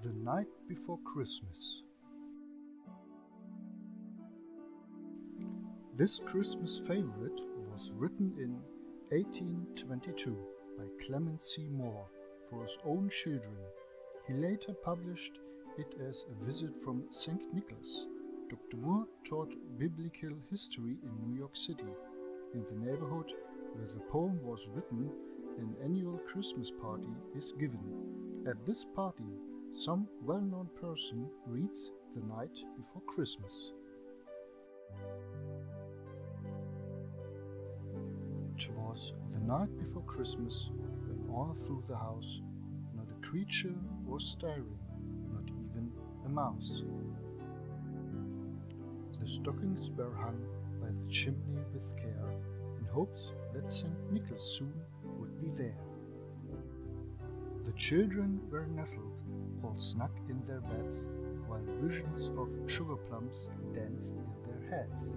The Night Before Christmas. This Christmas favorite was written in 1822 by Clement C. Moore for his own children. He later published it as A Visit from St. Nicholas. Dr. Moore taught biblical history in New York City. In the neighborhood where the poem was written, an annual Christmas party is given. At this party, some well-known person reads The Night Before Christmas. It was the night before Christmas, when all through the house not a creature was stirring, not even a mouse. The stockings were hung by the chimney with care, in hopes that St. Nicholas soon would be there. The children were nestled all snug in their beds, while visions of sugar plums danced in their heads.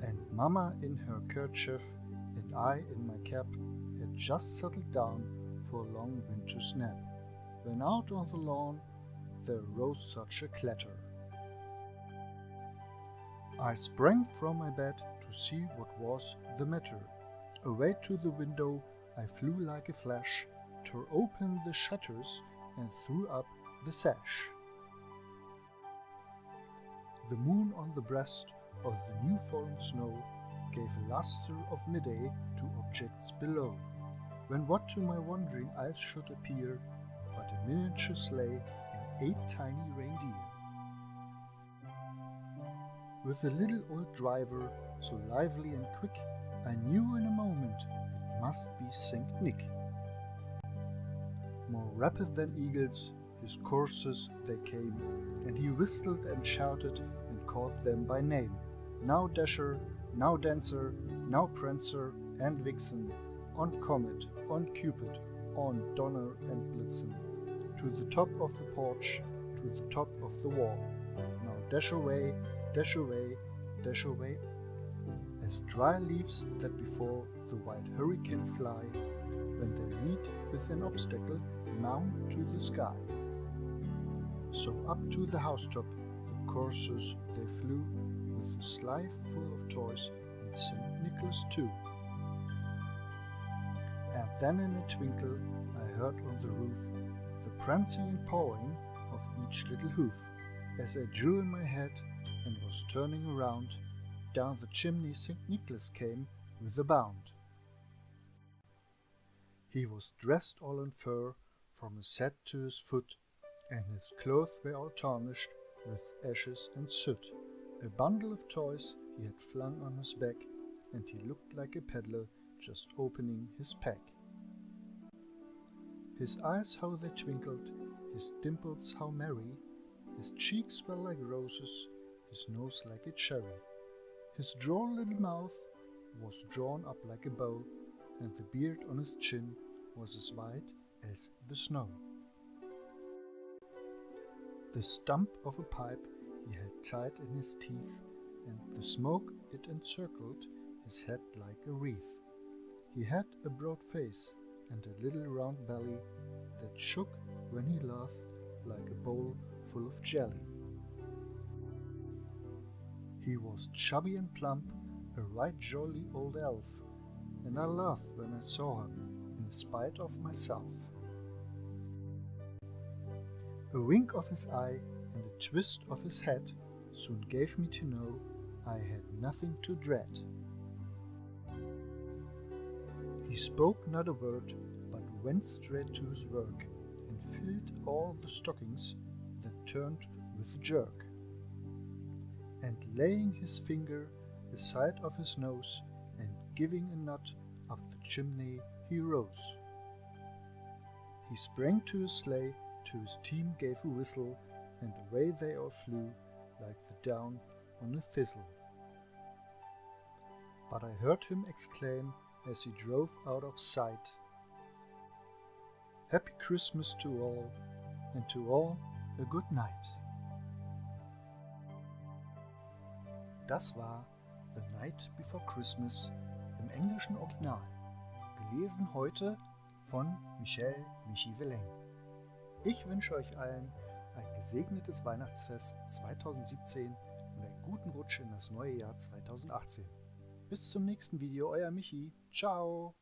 And Mama in her kerchief and I in my cap had just settled down for a long winter's nap, when out on the lawn there rose such a clatter. I sprang from my bed to see what was the matter. Away to the window I flew like a flash, tore open the shutters and threw up the sash. The moon on the breast of the new-fallen snow gave a lustre of midday to objects below, when what to my wondering eyes should appear but a miniature sleigh and 8 tiny reindeer. With a little old driver, so lively and quick, I knew in a moment it must be St. Nick. More rapid than eagles, his coursers they came, and he whistled and shouted and called them by name. Now Dasher, now Dancer, now Prancer and Vixen, on Comet, on Cupid, on Donner and Blitzen, to the top of the porch, to the top of the wall. Now dash away, dash away, dash away, as dry leaves that before the white hurricane fly, when they meet with an obstacle, mount to the sky. So up to the housetop the coursers they flew, with a sleigh full of toys and St. Nicholas too. And then in a twinkle I heard on the roof the prancing and pawing of each little hoof, as I drew in my head and was turning around, down the chimney St. Nicholas came with a bound. He was dressed all in fur, from his head to his foot, and his clothes were all tarnished with ashes and soot. A bundle of toys he had flung on his back, and he looked like a peddler just opening his pack. His eyes how they twinkled, his dimples how merry, his cheeks were like roses, his nose like a cherry. His droll little mouth was drawn up like a bow, and the beard on his chin was as white as the snow. The stump of a pipe he held tight in his teeth, and the smoke it encircled his head like a wreath. He had a broad face and a little round belly that shook when he laughed like a bowl full of jelly. He was chubby and plump, a right jolly old elf, and I laughed when I saw him, in spite of myself. A wink of his eye and a twist of his head soon gave me to know I had nothing to dread. He spoke not a word, but went straight to his work, and filled all the stockings that turned with a jerk. And laying his finger aside of his nose, and giving a nut up the chimney, he rose. He sprang to his sleigh, to his team gave a whistle, and away they all flew, like the down on a thistle. But I heard him exclaim, as he drove out of sight, "Happy Christmas to all, and to all a good night." Das war The Night Before Christmas im englischen Original, gelesen heute von Michi. Ich wünsche euch allen ein gesegnetes Weihnachtsfest 2017 und einen guten Rutsch in das neue Jahr 2018. Bis zum nächsten Video, euer Michi. Ciao!